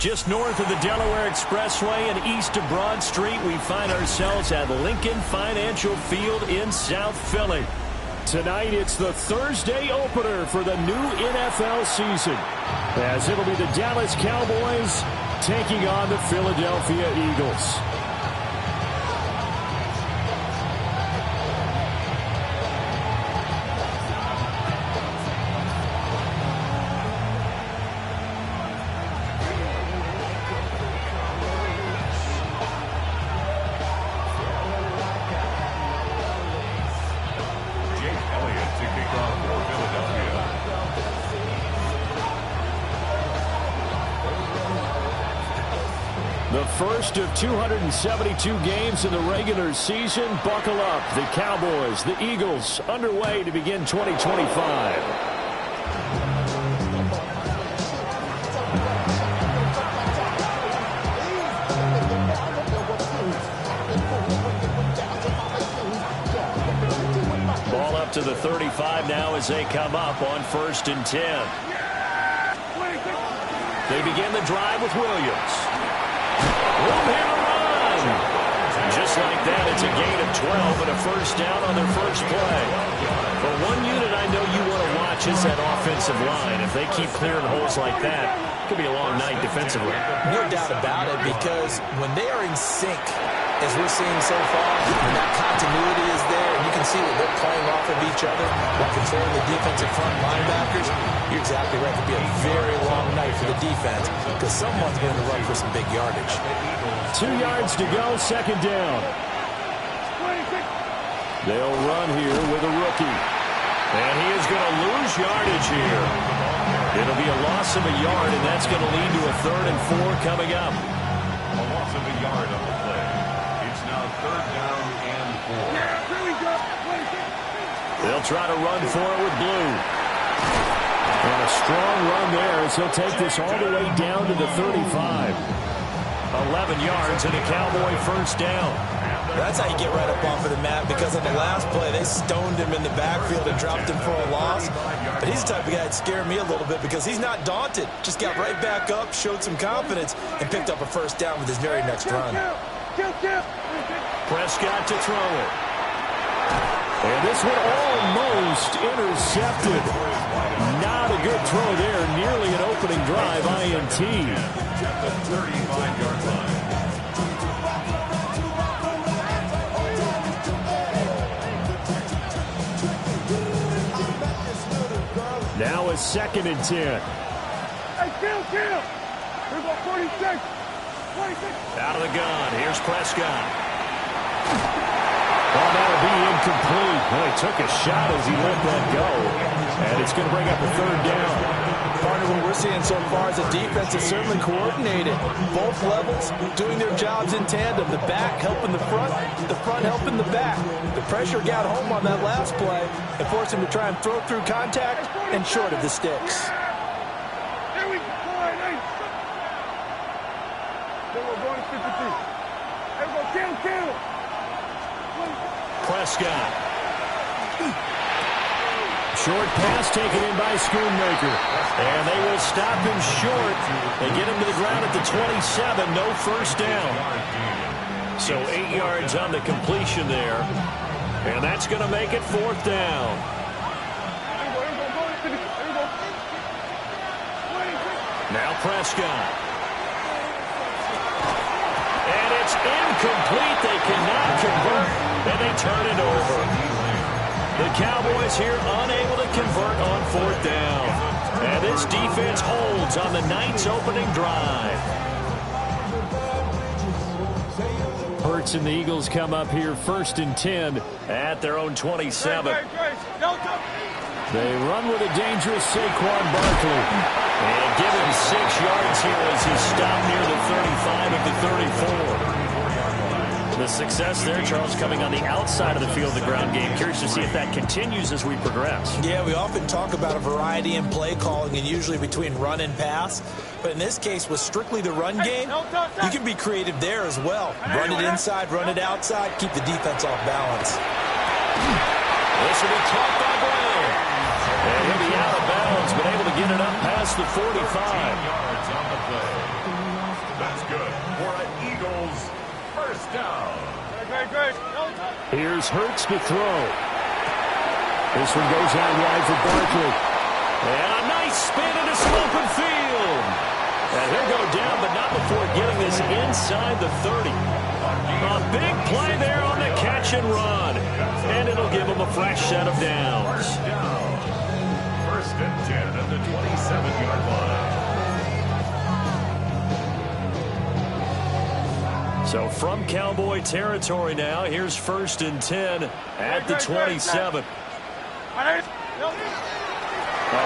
Just north of the Delaware Expressway and east of Broad Street, we find ourselves at Lincoln Financial Field in South Philly. Tonight, it's the Thursday opener for the new NFL season, as it'll be the Dallas Cowboys taking on the Philadelphia Eagles. The first of 272 games in the regular season. Buckle up. The Cowboys, the Eagles, underway to begin 2025. Ball up to the 35 now as they come up on 1st and 10. They begin the drive with Williams. Room here to run. Just like that, it's a gain of 12 and a first down on their first play. For one unit I know you want to watch is that offensive line. If they keep clearing holes like that, it could be a long night defensively. No doubt about it, because when they are in sync, as we're seeing so far, when that continuity is there, and you can see that they're playing off of each other while controlling the defensive front linebackers, you're exactly right. It could be a very long night for the defense because someone's going to run for some big yardage. 2 yards to go, 2nd down. They'll run here with a rookie. And he is going to lose yardage here. It'll be a loss of a yard, and that's going to lead to a 3rd and 4 coming up. A loss of a yard on the play. It's now 3rd down and 4. They'll try to run for it with Blue. And a strong run there as he'll take this all the way down to the 35. 11 yards and a Cowboy first down. That's how you get right up off of the mat, because on the last play, they stoned him in the backfield and dropped him for a loss. But he's the type of guy that scared me a little bit because he's not daunted. Just got right back up, showed some confidence, and picked up a first down with his very next run. Prescott to throw it. And this one almost intercepted. Not a good throw there. Nearly an opening drive INT. At the 35-yard line. Now a 2nd and 10. Hey, kill! Here's about 46. Out of the gun. Here's Prescott. Well, that'll be incomplete. Well, he took a shot as he let that go. And it's going to bring up a 3rd down. Part of what we're seeing so far is the defense is certainly coordinated. Both levels doing their jobs in tandem. The back helping the front helping the back. The pressure got home on that last play and forced him to try and throw through contact and short of the sticks. Here we go. Then we're going to 53. Here we go. Kill. Prescott. Short pass taken in by Schoonmaker. And they will stop him short. They get him to the ground at the 27. No first down. So 8 yards on the completion there. And that's going to make it 4th down. Now Prescott. And it's incomplete. They cannot convert. And they turn it over. The Cowboys here unable to convert on 4th down. And this defense holds on the night's opening drive. Hurts and the Eagles come up here 1st and 10 at their own 27. They run with a dangerous Saquon Barkley. And give him 6 yards here as he stopped near the 35 of the 34. The success there, Charles, coming on the outside of the field, the ground game. Curious to see if that continues as we progress. Yeah, we often talk about a variety in play calling and usually between run and pass. But in this case, with strictly the run game, you can be creative there as well. Run it inside, run it outside, keep the defense off balance. This will be caught by Brown. And he'll be out of bounds, but able to get it up past the 45. 16 yards on the play. That's good for an Eagles first down. Here's Hurts to throw. This one goes out wide for Barkley. And a nice spin into some open field. And he'll go down, but not before getting this inside the 30. A big play there on the catch and run. And it'll give him a fresh set of downs. First and 10 at the 27-yard line. So from Cowboy territory now, here's first and 10 at the 27. A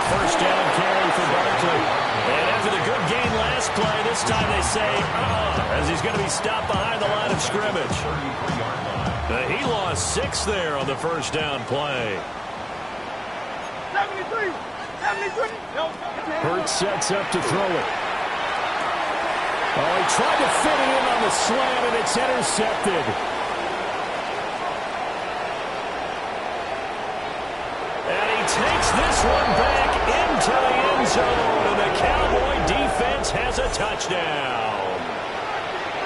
first down carry for Barkley. And after the good gain last play, this time they say, as he's going to be stopped behind the line of scrimmage. He lost 6 there on the first down play. 73. Hurts sets up to throw it. Oh, he tried to fit it in on the slant, and it's intercepted. And he takes this one back into the end zone, and the Cowboy defense has a touchdown.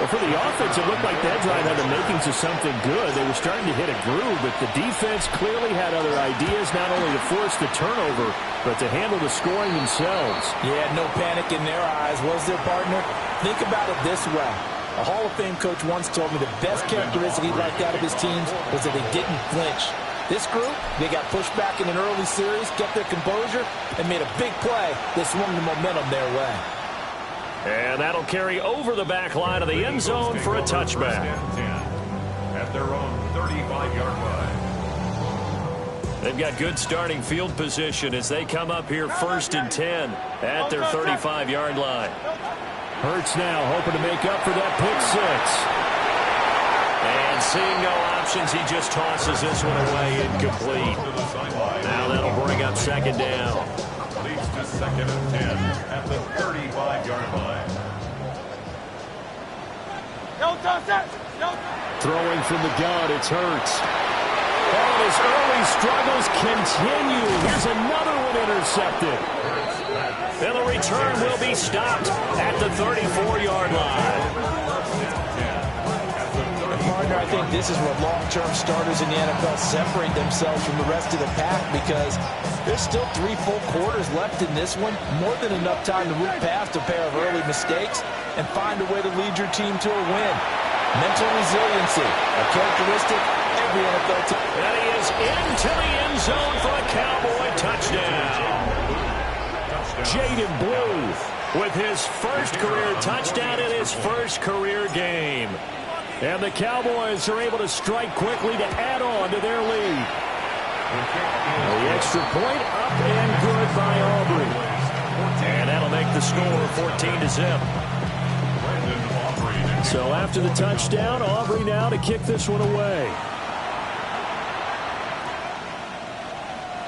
Well, for the offense, it looked like that drive had the makings of something good. They were starting to hit a groove, but the defense clearly had other ideas, not only to force the turnover, but to handle the scoring themselves. Yeah, no panic in their eyes, was there, partner? Think about it this way. A Hall of Fame coach once told me the best characteristic he liked out of his teams was that they didn't flinch. This group, they got pushed back in an early series, kept their composure, and made a big play that swung the momentum their way. And that'll carry over the back line of the end zone for a touchback. At their own 35-yard line. They've got good starting field position as they come up here first and 10 at their 35-yard line. Hurts now hoping to make up for that pick six. And seeing no options, he just tosses this one away incomplete. Now that'll bring up second down. Leads to second and 10 at the 35-yard line. Throwing from the gun, it's Hurts. And his early struggles continue. Here's another one intercepted. And the return will be stopped at the 34-yard line. Partner, I think this is where long-term starters in the NFL separate themselves from the rest of the pack, because there's still 3 full quarters left in this one. More than enough time to move past a pair of early mistakes and find a way to lead your team to a win. Mental resiliency, a characteristic every NFL team. And he is into the end zone for a Cowboy touchdown. Jaden Blue with his first career touchdown in his first career game. And the Cowboys are able to strike quickly to add on to their lead. The extra point up and good by Aubrey. And that'll make the score 14-0. So after the touchdown, Aubrey now to kick this one away.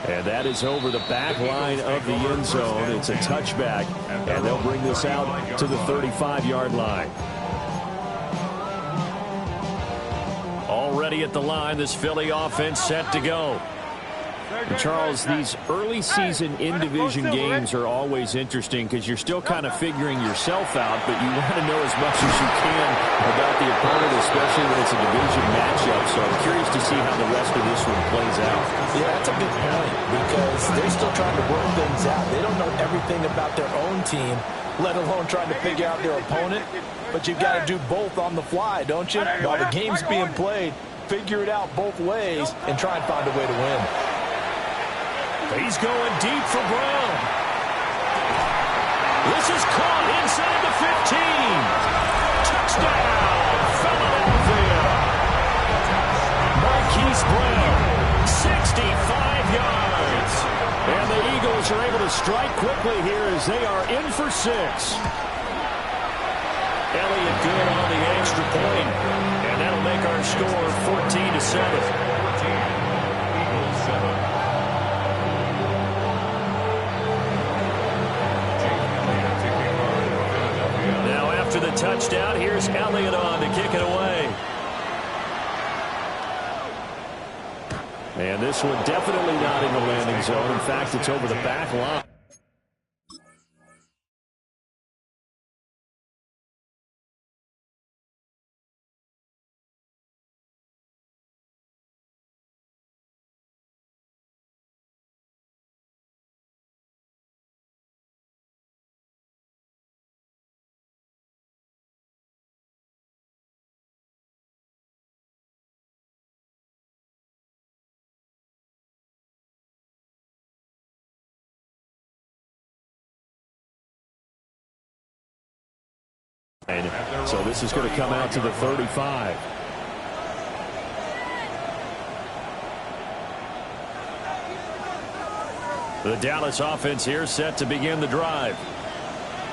And that is over the back line of the end zone. It's a touchback, and they'll bring this out to the 35-yard line. Already at the line, this Philly offense set to go. And Charles, these early season in-division games are always interesting because you're still kind of figuring yourself out, but you want to know as much as you can about the opponent, especially when it's a division matchup. So I'm curious to see how the rest of this one plays out. Yeah, that's a good point, because they're still trying to work things out. They don't know everything about their own team, let alone trying to figure out their opponent. But you've got to do both on the fly, don't you? While the game's being played, figure it out both ways and try and find a way to win. He's going deep for Brown. This is caught inside the 15. Touchdown, Philadelphia. Marquise Brown, 65 yards. And the Eagles are able to strike quickly here as they are in for 6. Elliott good on the extra point. And that'll make our score 14-7. After the touchdown, here's Elliott on to kick it away. And this one definitely not in the landing zone. In fact, it's over the back line. So this is going to come out to the 35. The Dallas offense here set to begin the drive.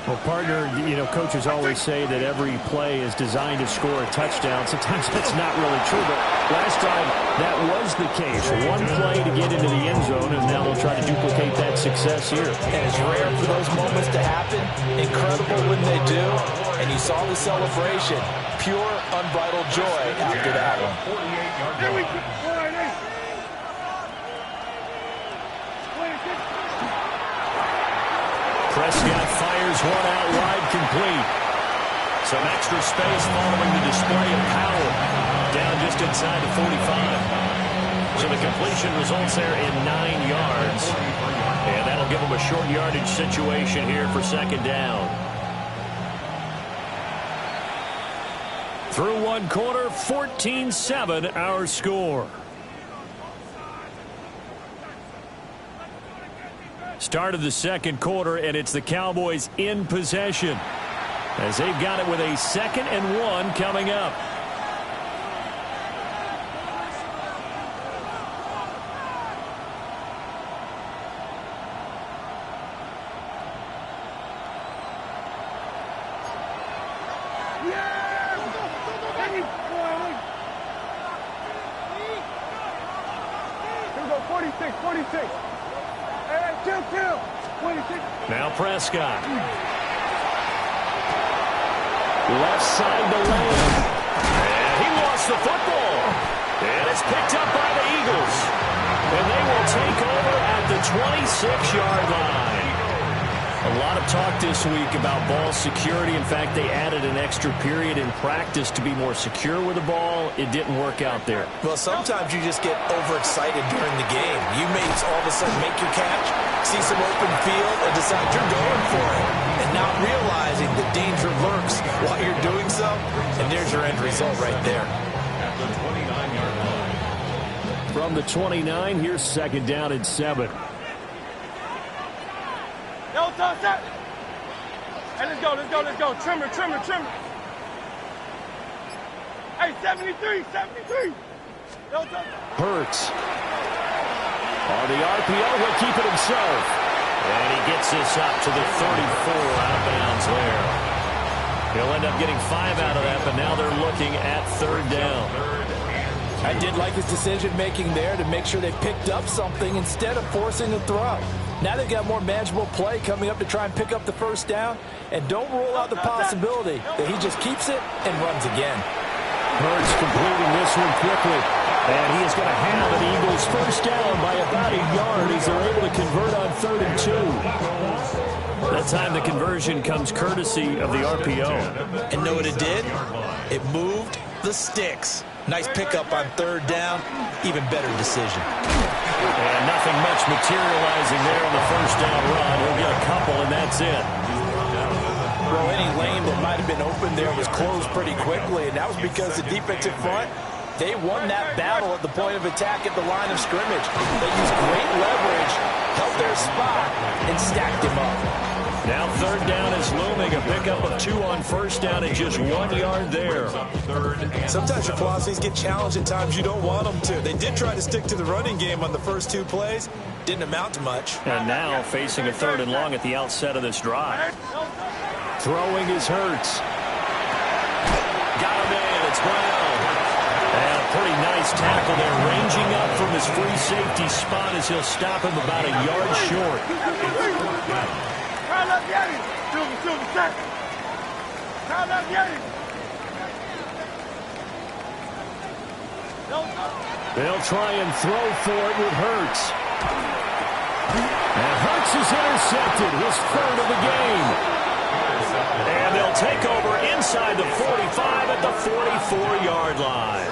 Well, partner, coaches always say that every play is designed to score a touchdown. Sometimes that's not really true, but last drive, that was the case. One play to get into the end zone, and now they'll try to duplicate that success here. And it's rare for those moments to happen. Incredible when they do. And you saw the celebration. Pure, unbridled joy after that one. There we go. Prescott fires one out wide, complete. Some extra space following the display of power. Down just inside the 45. So the completion results there in 9 yards. And that'll give them a short yardage situation here for second down. Through one quarter, 14-7 our score. Start of the second quarter, and it's the Cowboys in possession as they've got it with a 2nd and 1 coming up. Here we go, 46. Now Prescott. Left side to Lane. And he lost the football. And it's picked up by the Eagles. And they will take over at the 26-yard line. A lot of talk this week about ball security. In fact, they added an extra period in practice to be more secure with the ball. It didn't work out there. Well, sometimes you just get overexcited during the game. You may all of a sudden make your catch, see some open field, and decide you're going for it. And not realizing the danger lurks while you're doing so. And there's your end result right there. At the 29-yard line. From the 29, here's second down and 7. Yo, touch that. Hey, let's go. Trimmer. Hey, 73. Yo, touch. Hurts. On the RPO, he'll keep it himself. And he gets this up to the 34 out of bounds there. He'll end up getting 5 out of that, but now they're looking at third down. I did like his decision-making there to make sure they picked up something instead of forcing a throw. Now they've got more manageable play coming up to try and pick up the first down. And don't rule out the possibility that he just keeps it and runs again. Hurts completing this one quickly. And he is going to have an Eagles first down by about a yard as they're able to convert on 3rd and 2. That time the conversion comes courtesy of the RPO. And know what it did? It moved the sticks. Nice pickup on 3rd down. Even better decision. And nothing much materializing there on the first down run. He'll get a couple, and that's it. Well, any lane that might have been open there was closed pretty quickly, and that was because the defensive front, they won that battle at the point of attack at the line of scrimmage. They used great leverage, held their spot, and stacked him up. Now 3rd down is looming. A pickup of 2 on first down and just 1 yard there. Sometimes your philosophies get challenged at times you don't want them to. They did try to stick to the running game on the first 2 plays. Didn't amount to much. And now facing a 3rd and long at the outset of this drive. Throwing is Hurts. Got him in. It's Brown. And a pretty nice tackle there. Ranging up from his free safety spot as he'll stop him about a yard short. They'll try and throw for it with Hurts. And Hurts is intercepted, his 3rd of the game. And they'll take over inside the 45 at the 44-yard line.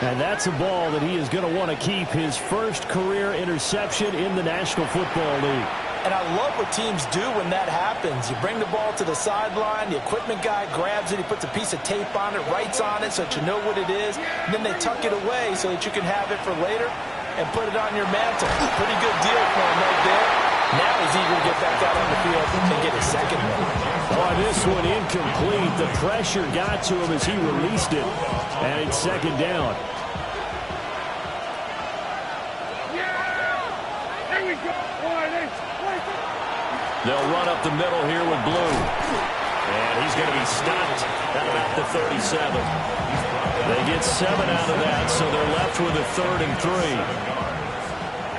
And that's a ball that he is going to want to keep, his first career interception in the National Football League. And I love what teams do when that happens. You bring the ball to the sideline, the equipment guy grabs it, he puts a piece of tape on it, writes on it so that you know what it is, and then they tuck it away so that you can have it for later and put it on your mantle. Pretty good deal for him right there. Now he's eager to get back out on the field and get his second one. Oh, this one incomplete. The pressure got to him as he released it. And it's second down. They'll run up the middle here with Blue. And he's going to be stopped at about the 37. They get 7 out of that, so they're left with a 3rd and 3.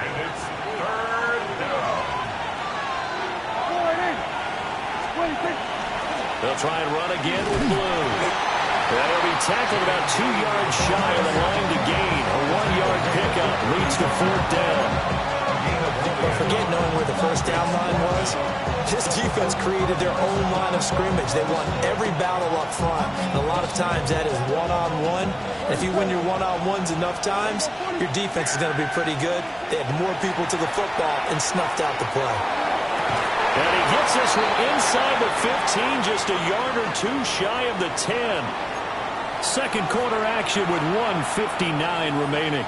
And it's third down. They'll try and run again with Blue. That'll be tackled about 2 yards shy of the line to gain. A 1-yard pickup leads to 4th down. Forget knowing where the first down line was. This defense created their own line of scrimmage. They won every battle up front. And a lot of times that is one-on-one. And if you win your one-on-ones enough times, your defense is going to be pretty good. They had more people to the football and snuffed out the play. And he gets this one inside the 15, just a yard or 2 shy of the 10. Second quarter action with 1:59 remaining.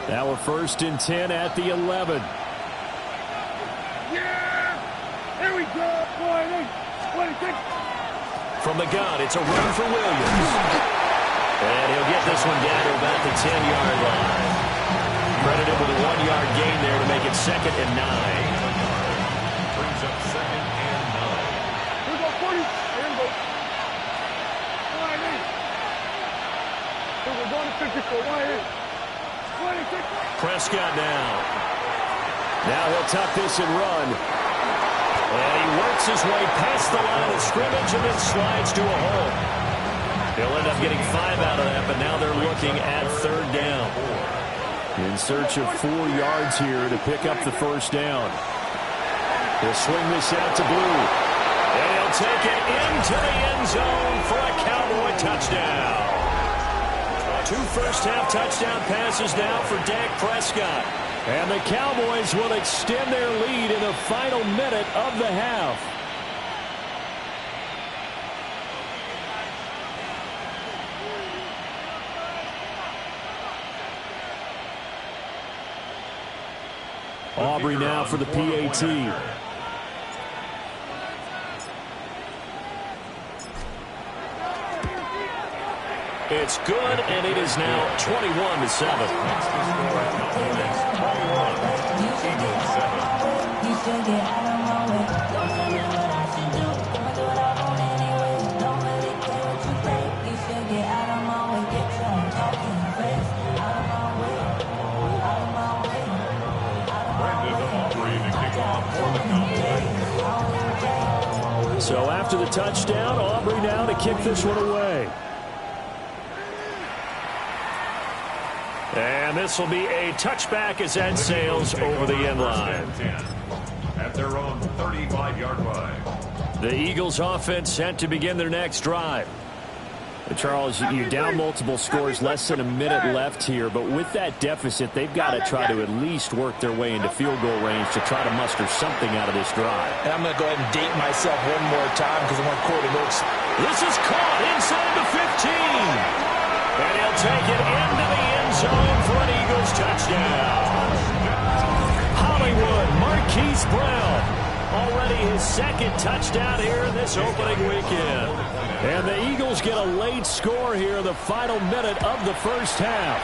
Now we're 1st and 10 at the 11. Yeah! Here we go! 26. From the gun, it's a run for Williams. And he'll get this one down to about the 10-yard line. Credited with a 1-yard gain there to make it 2nd and 9. Brings up 2nd and 9. Here we go, 40. Here we go. 28. Here we're going to 54. 28. 26. Prescott now. Now he'll tuck this and run. And he works his way past the line of scrimmage and then slides to a hole. He'll end up getting 5 out of that, but now they're looking at 3rd down. In search of 4 yards here to pick up the 1st down. He'll swing this out to Blue. And he'll take it into the end zone for a Cowboy touchdown. 2 first-half touchdown passes now for Dak Prescott. And the Cowboys will extend their lead in the final minute of the half. Aubrey now for the PAT. It's good, and it is now 21-7. So after the touchdown, Aubrey now to kick this one away. And this will be a touchback as that sails over the end line. At their own 35-yard line. The Eagles offense set to begin their next drive. Charles, you're down multiple scores, less than a minute left here, but with that deficit, they've got to try to at least work their way into field goal range to try to muster something out of this drive. And I'm going to go ahead and date myself one more time because I want Corey Lewis. This is caught inside the 15. And he'll take it into the end zone for an Eagles touchdown. Hollywood, Marquise Brown, already his 2nd touchdown here in this opening weekend. And the Eagles get a late score here in the final minute of the first half.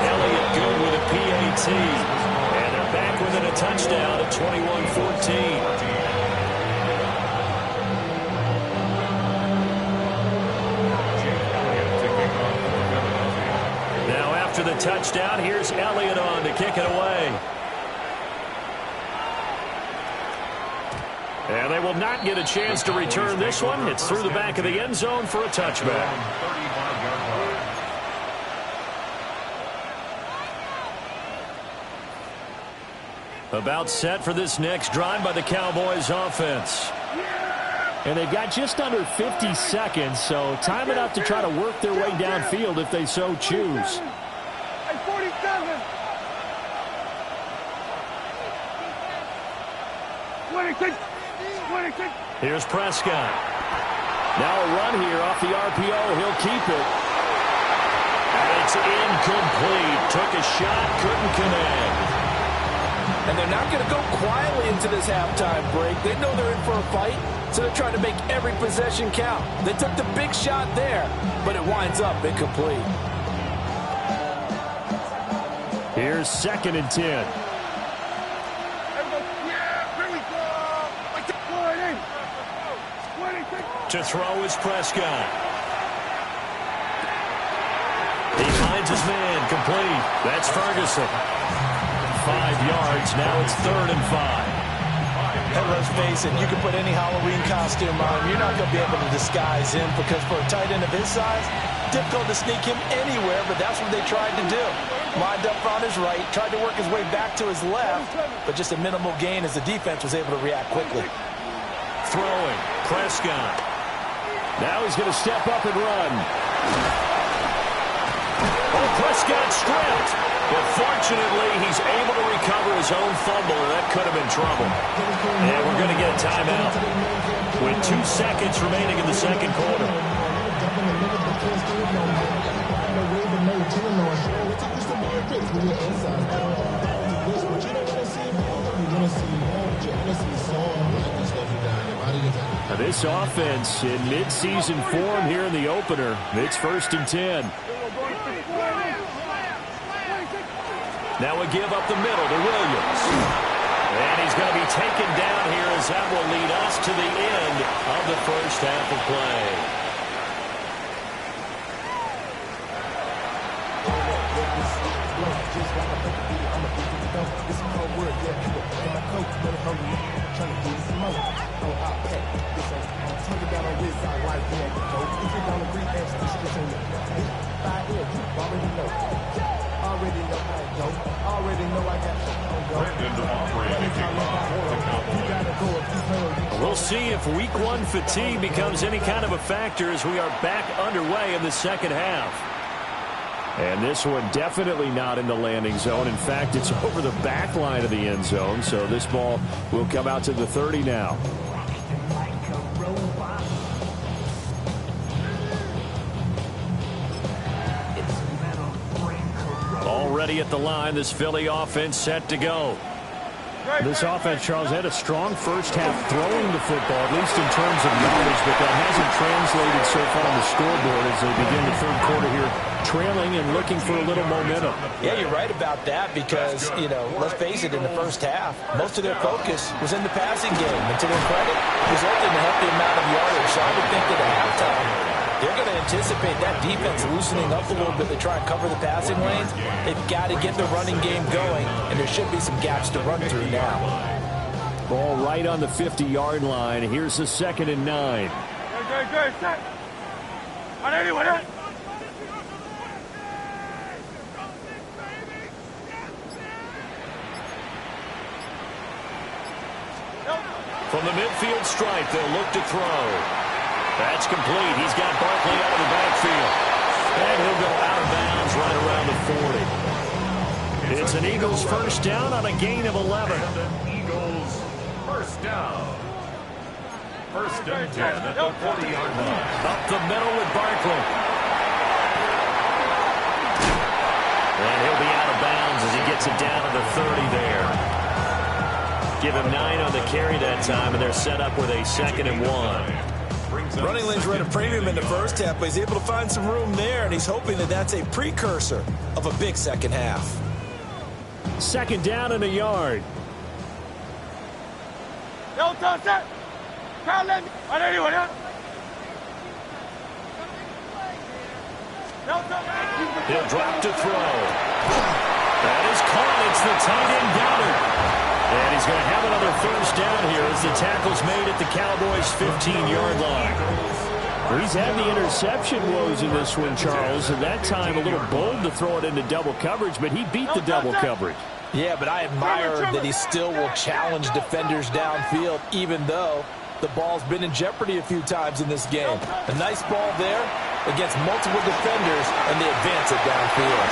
Elliott good with a PAT. And they're back within a touchdown at 21-14. Now after the touchdown, here's Elliott on to kick it away. And they will not get a chance to return this one. It's through the back of the end zone for a touchback. About set for this next drive by the Cowboys offense. And they've got just under 50 seconds, so time enough to try to work their way downfield if they so choose. 47. 26. 26. Here's Prescott. Now a run here off the RPO. He'll keep it. And it's incomplete. Took a shot, couldn't connect. And they're not going to go quietly into this halftime break. They know they're in for a fight, so they're trying to make every possession count. They took the big shot there, but it winds up incomplete. Here's 2nd and 10. To throw is Prescott. He finds his man, complete. That's Ferguson. 5 yards, now it's 3rd and 5. And let's face it, you can put any Halloween costume on. You're not going to be able to disguise him because for a tight end of his size, difficult to sneak him anywhere, but that's what they tried to do. Lined up on his right, tried to work his way back to his left, but just a minimal gain as the defense was able to react quickly. Throwing, Prescott. Now he's going to step up and run. Oh, Prescott stripped. But fortunately, he's able to recover his own fumble, and that could have been trouble. And we're going to get a timeout with 2 seconds remaining in the second quarter. Now this offense in midseason form here in the opener. It's 1st and 10. Now a give up the middle to Williams. And he's going to be taken down here as that will lead us to the end of the first half of play. We'll see if week 1 fatigue becomes any kind of a factor as we are back underway in the second half. And this one definitely not in the landing zone. In fact, it's over the back line of the end zone, so this ball will come out to the 30 now. Already at the line, this Philly offense set to go. This offense, Charles, had a strong first half throwing the football, at least in terms of numbers, but that hasn't translated so far on the scoreboard as they begin the third quarter here, trailing and looking for a little momentum. Yeah, you're right about that because, you know, let's face it, in the first half, most of their focus was in the passing game. And to their credit, resulted in a healthy amount of yardage. So I would think that at halftime, they're going to anticipate that defense loosening up a little bit to try and cover the passing lanes. They've got to get the running game going, and there should be some gaps to run through now. Ball right on the 50-yard line. Here's the 2nd and 9. Good, set. On anyone else? From the midfield stripe, they'll look to throw. That's complete. He's got Barkley out of the backfield. And he'll go out of bounds right around the 40. It's an Eagles first down on a gain of 11. Eagles first down. 1st and 10 at the 40-yard line. Up the middle with Barkley. And he'll be out of bounds as he gets it down to the 30 there. Give him 9 on the carry that time, and they're set up with a 2nd and 1. Running lanes were at a premium in the first half, but he's able to find some room there, and he's hoping that that's a precursor of a big second half. 2nd down and a yard. No, touch that. Can't let me. On anyone else? No, touch. He'll drop to throw. That is caught. It's the tight end Goddard. And he's going to have another first down here as the tackle's made at the Cowboys' 15-yard line. He's had the interception woes in this one, Charles, and that time a little bold to throw it into double coverage, but he beat the double coverage. Yeah, but I admire that he still will challenge defenders downfield, even though the ball's been in jeopardy a few times in this game. A nice ball there against multiple defenders, and they advance it downfield.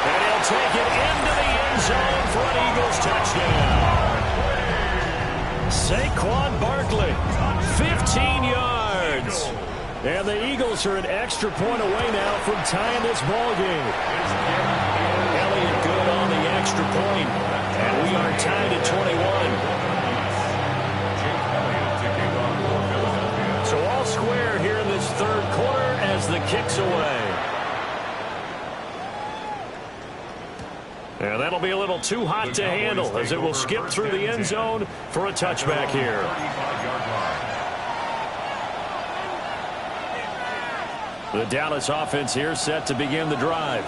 And he'll take it into the end zone for an Eagles touchdown. Saquon Barkley, 15 yards. And the Eagles are an extra point away now from tying this ball game. Elliott good on the extra point. And we are tied at 21. So all square here in this third quarter as the kick's away. And that'll be a little too hot to handle as it will skip through the end zone for a touchback here. The Dallas offense here set to begin the drive.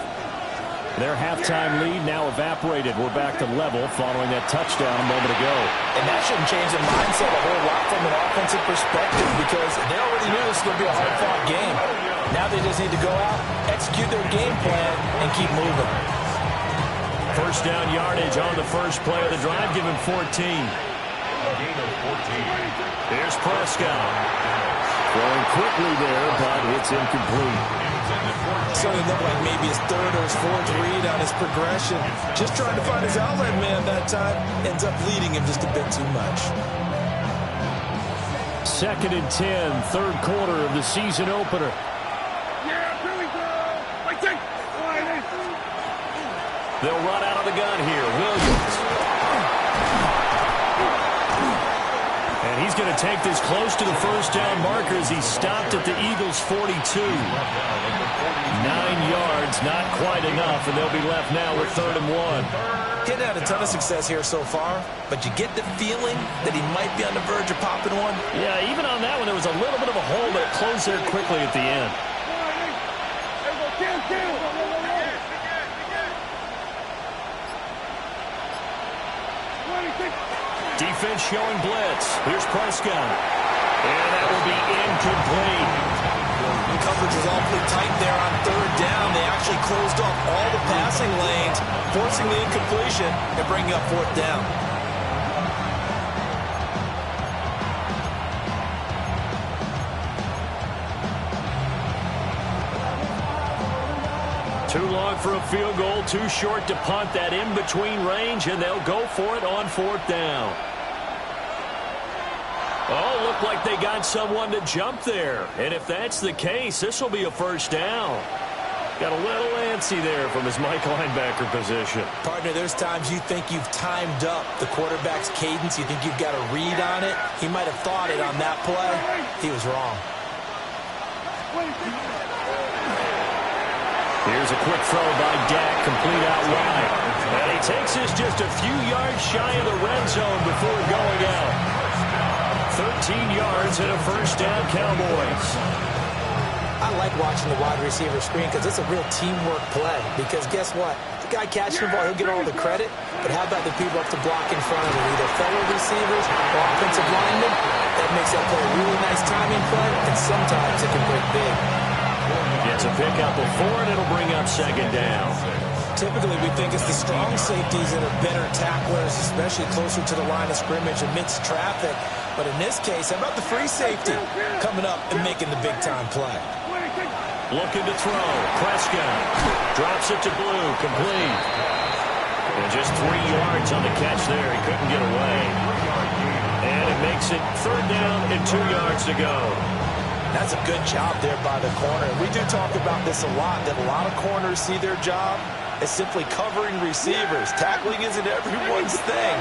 Their halftime lead now evaporated. We're back to level following that touchdown a moment ago. And that shouldn't change the mindset a whole lot from an offensive perspective because they already knew this was going to be a hard-fought game. Now they just need to go out, execute their game plan, and keep moving. First down yardage on the first play of the drive, given 14. Here's Prescott. Throwing quickly there, but it's incomplete. Something looked like maybe his third or his fourth read on his progression. Just trying to find his outlet man that time. Ends up leading him just a bit too much. 2nd and 10, third quarter of the season opener. They'll run out of the gun here. Williams. And he's going to take this close to the first down marker as he stopped at the Eagles' 42. 9 yards, not quite enough, and they'll be left now with 3rd and 1. He's had a ton of success here so far, but you get the feeling that he might be on the verge of popping one. Yeah, even on that one, there was a little bit of a hole, but it closed there quickly at the end. Defense showing blitz. Here's Prescott. And that will be incomplete. The coverage was awfully tight there on 3rd down. They actually closed off all the passing lanes, forcing the incompletion and bringing up 4th down. Too long for a field goal, too short to punt. That in-between range, and they'll go for it on 4th down. Oh, looked like they got someone to jump there. And if that's the case, this will be a first down. Got a little antsy there from his Mike linebacker position. Partner, there's times you think you've timed up the quarterback's cadence. You think you've got a read on it. He might have thought it on that play. He was wrong. Here's a quick throw by Dak, complete out wide. And he takes this just a few yards shy of the red zone before going out. 13 yards and a first down, Cowboys. I like watching the wide receiver screen because it's a real teamwork play. Because guess what? The guy catching the ball, he'll get all the credit. But how about the people up to block in front of him? Either fellow receivers or offensive linemen. That makes that play a really nice timing play, and sometimes it can break big. Gets a pick up before, and it'll bring up 2nd down. Typically, we think it's the strong safeties that are better tacklers, especially closer to the line of scrimmage amidst traffic. But in this case, how about the free safety coming up and making the big-time play? Looking to throw. Prescott drops it to Blue, complete. And just 3 yards on the catch there. He couldn't get away. And it makes it 3rd down and 2 yards to go. That's a good job there by the corner. We do talk about this a lot, that a lot of corners see their job as simply covering receivers. Tackling isn't everyone's thing.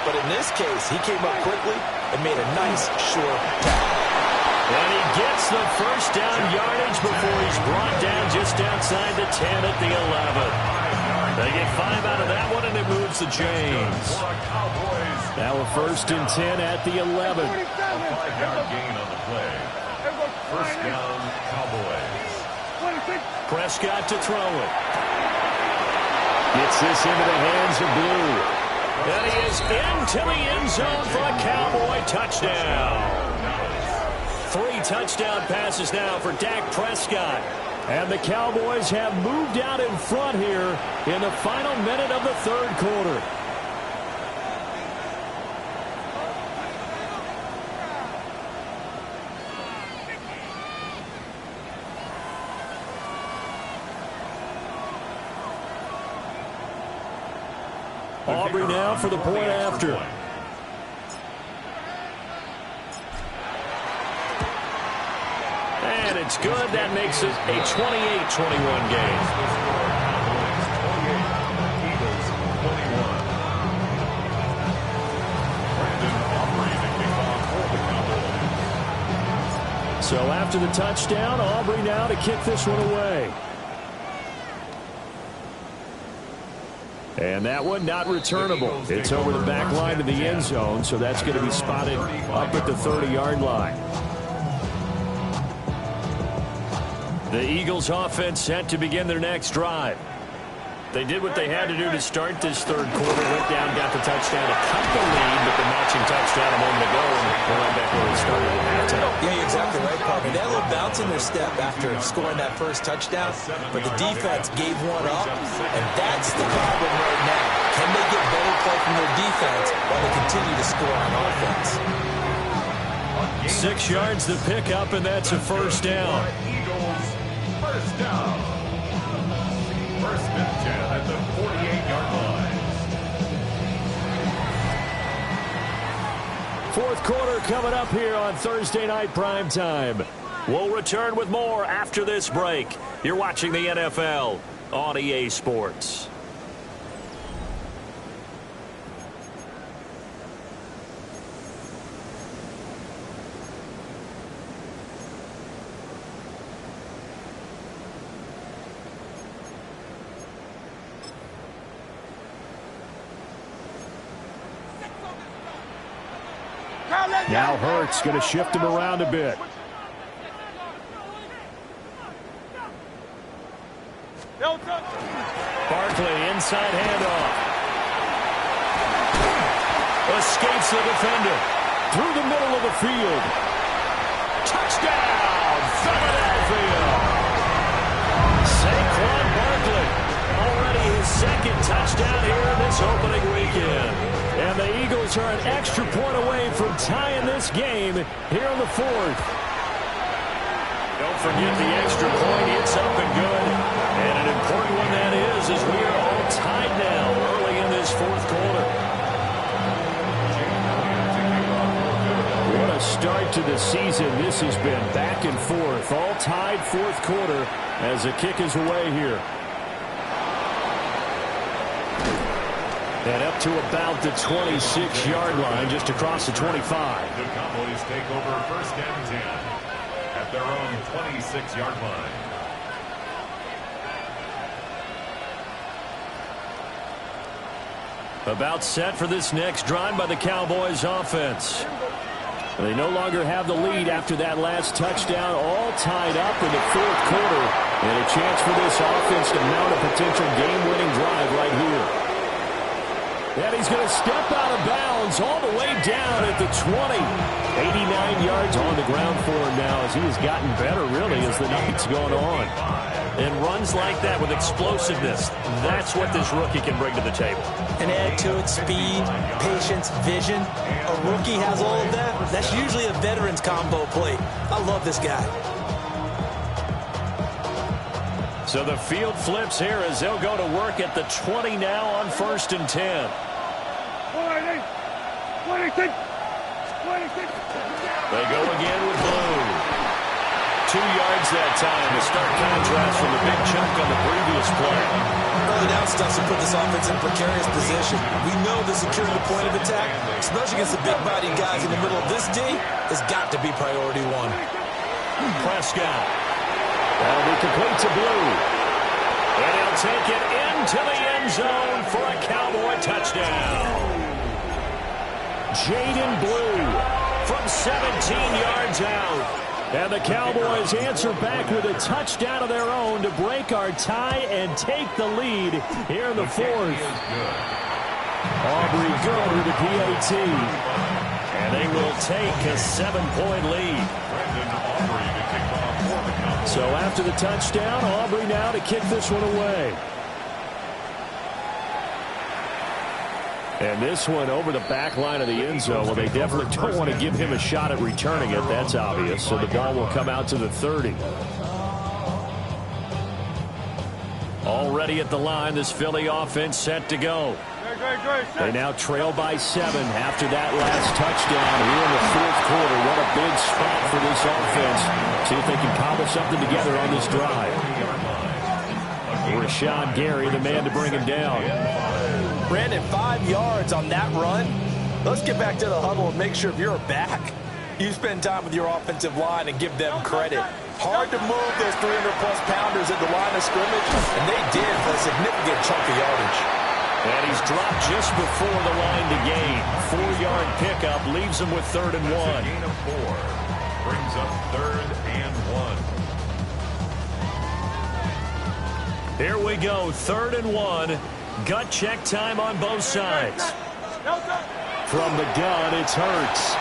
But in this case, he came up quickly and made a nice, sure tackle. And he gets the first down yardage before he's brought down just outside the 10 at the 11. They get 5 out of that one, and it moves the chains. Now a 1st and 10 at the 11. 5-yard gain on the play. First down, Cowboys. Prescott to throw it. Gets this into the hands of Blue. And he is into the end zone for a Cowboy touchdown. 3 touchdown passes now for Dak Prescott. And the Cowboys have moved out in front here in the final minute of the 3rd quarter. Aubrey now for the point after. And It's good. That makes it a 28-21 game. So after the touchdown, Aubrey now to kick this one away. And that one not returnable. It's over the back line to the end zone, so that's going to be spotted up at the 30-yard line. The Eagles offense set to begin their next drive. They did what they had to do to start this third quarter. Went down, got the touchdown to cut the lead, but the matching touchdown a moment ago, and we're right back where we started at halftime. Yeah, you're exactly right, Parker. They had a little bounce in their step after scoring that first touchdown, but the defense gave one up, and that's the problem right now. Can they get better play from their defense while they continue to score on offense? 6 yards to pick up, and that's a first down. Eagles, first down. First and 10 at the 48-yard line. Fourth quarter coming up here on Thursday Night Primetime. We'll return with more after this break. You're watching the NFL on EA Sports. Now Hurts going to shift him around a bit. Barkley inside handoff. Escapes the defender. Through the middle of the field. Touchdown, Philadelphia. Saquon Barkley. Already his second touchdown here in this opening weekend. And the Eagles are an extra point away from tying this game here in the fourth. Don't forget the extra point. It's up and good. And an important one that is, as we are all tied now early in this fourth quarter. What a start to the season. This has been back and forth. All tied fourth quarter as the kick is away here. And up to about the 26-yard line, just across the 25. The Cowboys take over first and 10 at their own 26-yard line. About set for this next drive by the Cowboys offense. They no longer have the lead after that last touchdown, all tied up in the fourth quarter. And a chance for this offense to mount a potential game-winning drive right here. And he's going to step out of bounds all the way down at the 20. 89 yards on the ground for him now as he has gotten better, really, as the night's going on. And runs like that with explosiveness, that's what this rookie can bring to the table. And add to it speed, patience, vision. A rookie has all of that. That's usually a veteran's combo play. I love this guy. So the field flips here as they'll go to work at the 20 now on first and 10. 26. They go again with Blue. 2 yards that time. A stark contrast from the big chunk on the previous play. Early down stuff to put this offense in a precarious position. We know the securing the point of attack, especially against the big-bodied guys in the middle of this D, has got to be priority one. Prescott. That'll be complete to Blue. And he'll take it into the end zone for a Cowboy touchdown. Jaden Blue from 17 yards out. And the Cowboys answer back with a touchdown of their own to break our tie and take the lead here in the fourth. Aubrey good with the PAT. And they will take a 7-point lead. So after the touchdown, Aubrey now to kick this one away. And this one over the back line of the end zone. Well, they definitely don't want to give him a shot at returning it. That's obvious. So the ball will come out to the 30. Already at the line, this Philly offense set to go. They now trail by 7 after that last touchdown here in the fourth quarter. What a big spot for this offense. See if they can cobble something together on this drive. Rashawn Gary, the man to bring him down. Brandon, 5 yards on that run. Let's get back to the huddle and make sure if you're a back, you spend time with your offensive line and give them credit. Hard to move those 300-plus pounders at the line of scrimmage, and they did for a significant chunk of yardage. And he's dropped just before the line to gain. 4-yard pickup leaves him with 3rd and 1. Gain of 4 brings up 3rd and 1. Here we go, 3rd and 1. Gut check time on both sides. From the gun, it's Hurts.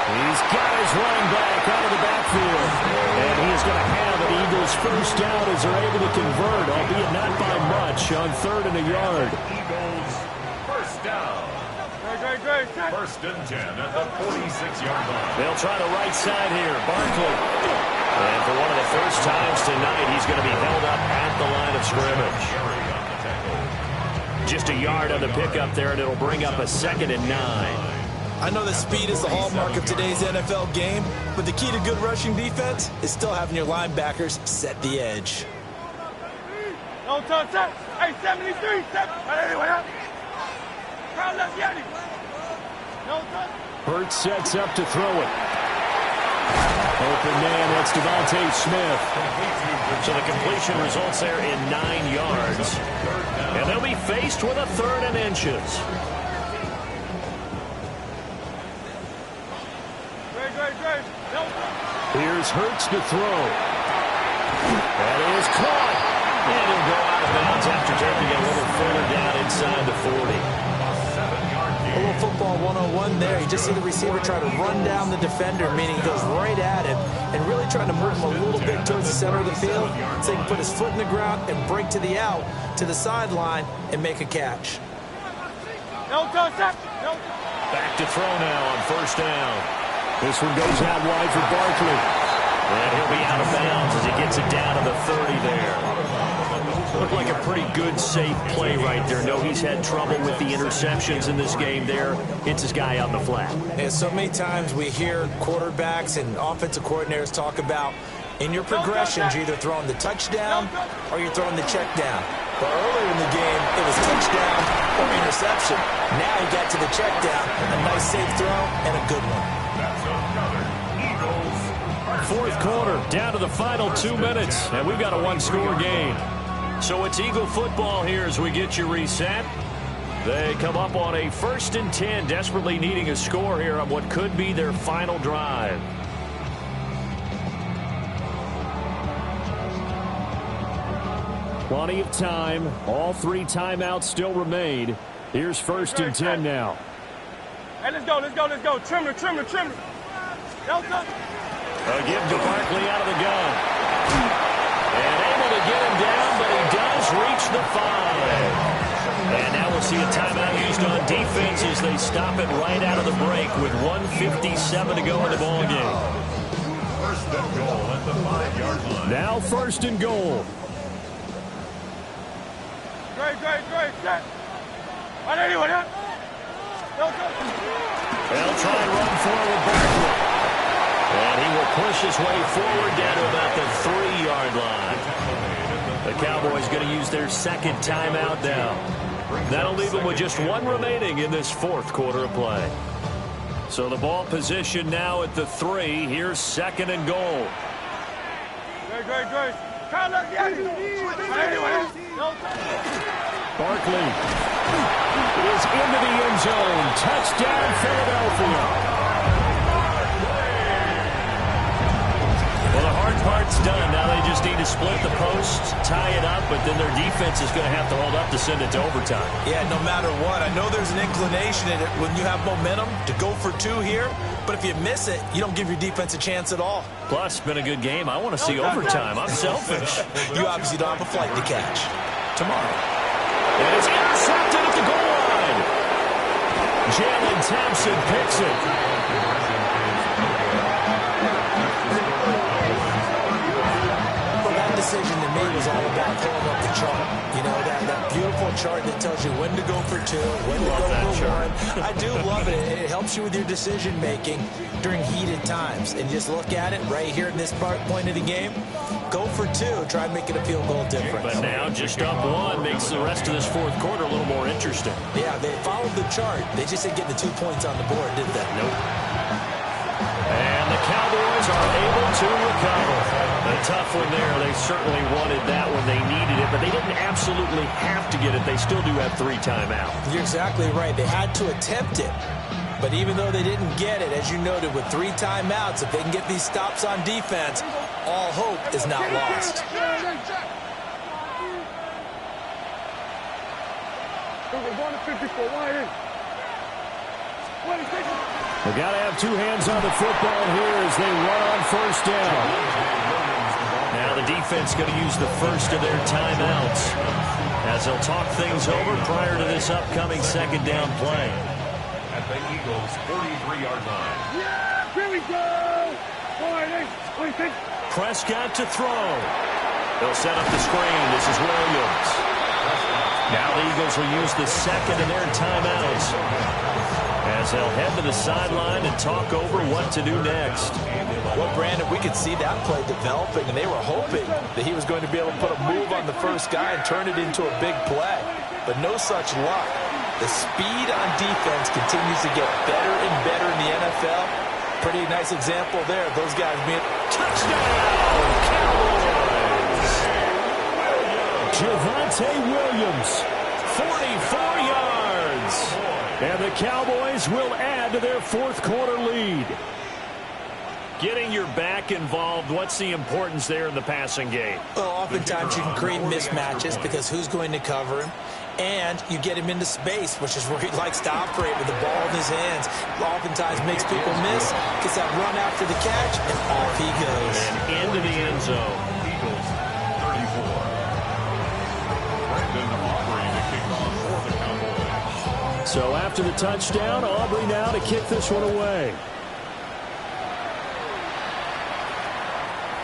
He's got his running back out of the backfield. And he's going to have an Eagles first down as they're able to convert, albeit not by much, on 3rd and a yard. Eagles first down. First and 10 at the 46-yard line. They'll try the right side here. Barkley. And for one of the first times tonight, he's going to be held up at the line of scrimmage. Just a yard on the pickup there, and it'll bring up a 2nd and 9. I know that speed is the hallmark of today's NFL game, but the key to good rushing defense is still having your linebackers set the edge. No touch, hey, 73, Hurts sets up to throw it. Open man, that's Devontae Smith. So the completion results there in 9 yards. And they'll be faced with a 3rd and inches. Here's Hurts to throw. That is caught. And he'll go out of bounds after taking it a little further down inside the 40. A little football 101 there. You just see the receiver try to run down the defender, meaning he goes right at him and really trying to move him a little bit towards the center of the field so he can put his foot in the ground and break to the out, to the sideline, and make a catch. Back to throw now on first down. This one goes out wide for Barkley. And he'll be out of bounds as he gets it down to the 30 there. Looked like a pretty good, safe play right there. No, he's had trouble with the interceptions in this game there. Hits his guy out in the flat. And so many times we hear quarterbacks and offensive coordinators talk about in your progressions, you're either throwing the touchdown or you're throwing the check down. But earlier in the game, it was touchdown or interception. Now he got to the check down, a nice safe throw, and a good one. Fourth quarter, down to the final 2 minutes, and we've got a 1-score game. So it's Eagle football here as we get you reset. They come up on a 1st and 10, desperately needing a score here on what could be their final drive. Plenty of time. All 3 timeouts still remain. Here's 1st and 10 now. Hey, let's go. Trimmer. A give to Barkley out of the gun. And able to get him down, but he does reach the 5. And now we'll see a timeout used on defense as they stop it right out of the break with 1:57 to go in the ballgame. First and goal at the 5-yard line. Now 1st and goal. Great. They'll try and run forward Barkley. And he will push his way forward down to about the 3-yard line. The Cowboys going to use their 2nd timeout now. That'll leave them with just 1 remaining in this 4th quarter of play. So the ball position now at the 3. Here's 2nd and goal. Great. Barkley is into the end zone. Touchdown, Philadelphia. Well, the hard part's done. Now they just need to split the posts, tie it up, but then their defense is going to have to hold up to send it to overtime. Yeah, no matter what. I know there's an inclination in it when you have momentum to go for 2 here, but if you miss it, you don't give your defense a chance at all. Plus, it's been a good game. I want to see overtime. I'm selfish. You obviously don't have a flight to catch. Tomorrow. And it's intercepted at the goal line. Jalen Thompson picks it. decision to me was all about pulling up the chart. You know, that beautiful chart that tells you when to go for 2, when to go for 1. I do love it. It helps you with your decision-making during heated times. And just look at it right here in this point of the game. Go for 2. Try and make it a field goal difference. But now just up 1 makes the rest of this fourth quarter a little more interesting. Yeah, they followed the chart. They just didn't get the 2 points on the board, did they? Nope. And the Cowboys are able to recover. A tough one there. They certainly wanted that when they needed it, but they didn't absolutely have to get it. They still do have 3 timeouts. You're exactly right. They had to attempt it. But even though they didn't get it, as you noted, with 3 timeouts, if they can get these stops on defense, all hope is not lost. They got to have 2 hands on the football here as they run on first down. Now the defense going to use the first of their timeouts as they'll talk things over prior to this upcoming second down play. At the Eagles' 43-yard line. Yeah, here we go. Prescott to throw. They'll set up the screen. This is Williams. Now the Eagles will use the second of their timeouts as they'll head to the sideline and talk over what to do next. Well, Brandon, we could see that play developing, and they were hoping that he was going to be able to put a move on the first guy and turn it into a big play. But no such luck. The speed on defense continues to get better and better in the NFL. Pretty nice example there. Those guys being Touchdown, Cowboys! Javonte Williams, 44 yards. and the Cowboys will add to their fourth quarter lead. Getting your back involved, what's the importance there in the passing game? Well, oftentimes you can create mismatches because who's going to cover him? And you get him into space, which is where he likes to operate with the ball in his hands. Oftentimes makes people miss, gets that run after the catch, and off he goes. And into the end zone. Eagles 34. Brandon Aubrey to kick off for the Cowboys. So after the touchdown, Aubrey now to kick this one away.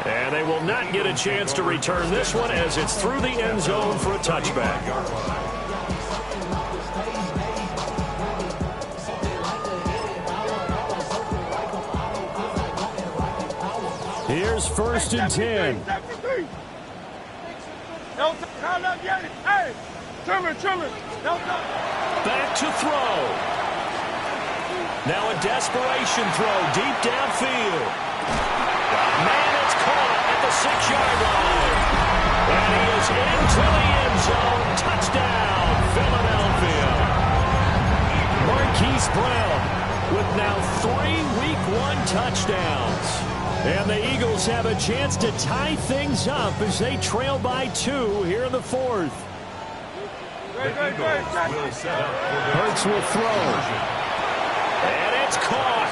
And they will not get a chance to return this one as it's through the end zone for a touchback. Here's 1st and 10. Back to throw. Now a desperation throw deep downfield. Man, it's caught at the 6-yard line. And he is into the end zone. Touchdown, Philadelphia. Marquise Brown with now 3 Week 1 touchdowns. And the Eagles have a chance to tie things up as they trail by 2 here in the fourth. Hurts will throw. And it's caught.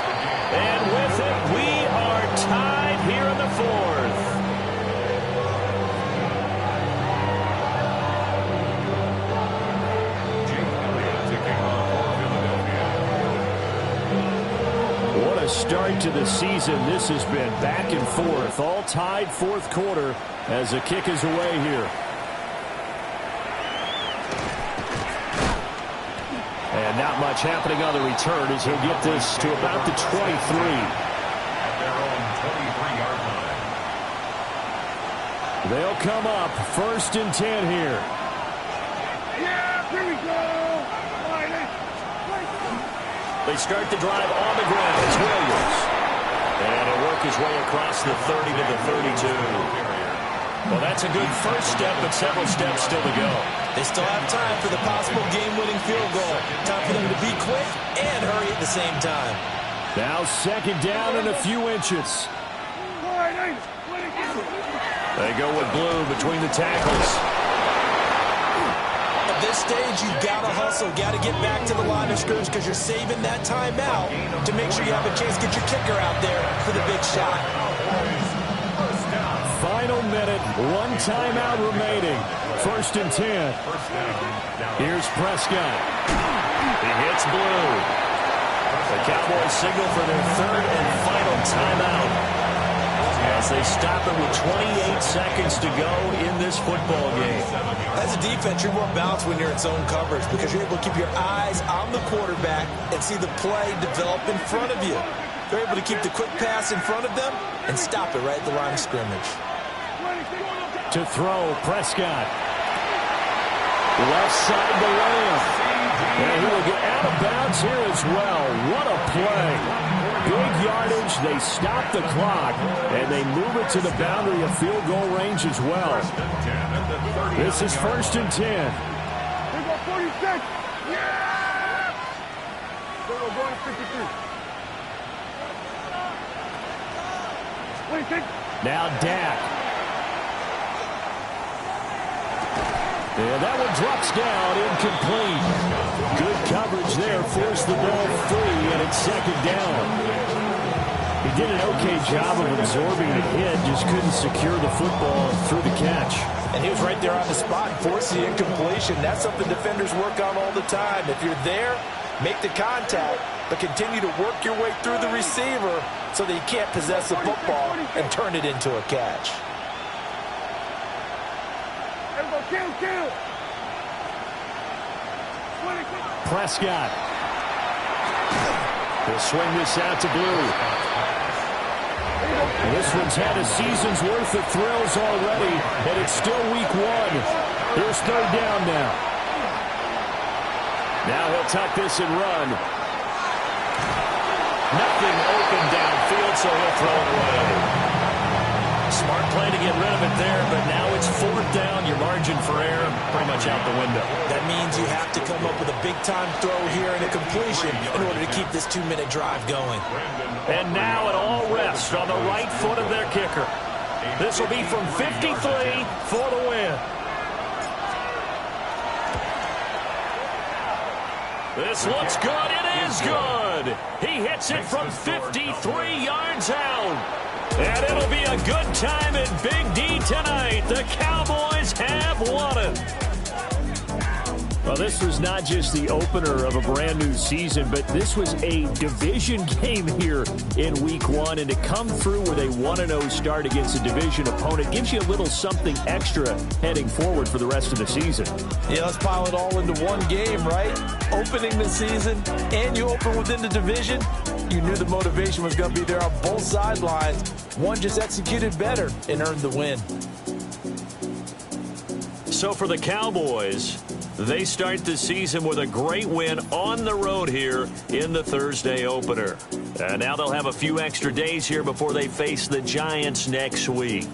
And with it, we are tied here in the fourth. What a start to the season. This has been back and forth, all tied fourth quarter as the kick is away here. And not much happening on the return as he'll get this to about the 23. At their own 23-yard line. They'll come up 1st and 10 here. Yeah, here we go. They start the drive on the ground. It's Williams. And he'll work his way across the 30 to the 32. Well, that's a good first step, but several steps still to go. They still have time for the possible game-winning field goal. Time for them to be quick and hurry at the same time. Now 2nd down and a few inches. They go with blue between the tackles. At this stage, you've got to hustle, got to get back to the line of scrimmage because you're saving that timeout to make sure you have a chance to get your kicker out there for the big shot. Final minute, 1 timeout remaining. 1st and 10. Here's Prescott. He hits blue. The Cowboys signal for their 3rd and final timeout. as they stop it with 28 seconds to go in this football game. As a defense, you're more balanced when you're in zone coverage because you're able to keep your eyes on the quarterback and see the play develop in front of you. They're able to keep the quick pass in front of them and stop it right at the line of scrimmage. To throw, Prescott. Left side to Lamb. And he will get out of bounds here as well. What a play. Big yardage. They stop the clock, and they move it to the boundary of field goal range as well. This is 1st and 10. Here go 46. Yeah! Here go going 53. 26. Now Dak. And that one drops down, incomplete. Good coverage there, forced the ball free, and it's 2nd down. He did an okay job of absorbing the hit, just couldn't secure the football through the catch. And he was right there on the spot and forced the incompletion. That's something defenders work on all the time. If you're there, make the contact, but continue to work your way through the receiver so that you can't possess the football and turn it into a catch. Kill. Prescott. He'll swing this out to Blue. This one's had a season's worth of thrills already, and it's still week 1. Here's 3rd down now. Now he'll tuck this and run. Nothing open downfield, so he'll throw it away. Smart play to get rid of it there, but now it's 4th down. Your margin for error pretty much out the window. That means you have to come up with a big-time throw here and a completion in order to keep this 2-minute drive going. And now it all rests on the right foot of their kicker. This will be from 53 for the win. This looks good. It is good. He hits it from 53 yards out. And it'll be a good time at Big D tonight. The Cowboys have won it. Well, this was not just the opener of a brand new season, but this was a division game here in week 1. And to come through with a 1-0 start against a division opponent gives you a little something extra heading forward for the rest of the season. Yeah, let's pile it all into one game, right? Opening the season, and you open within the division. You knew the motivation was going to be there on both sidelines. One just executed better and earned the win. So for the Cowboys, they start the season with a great win on the road here in the Thursday opener. And now they'll have a few extra days here before they face the Giants next week.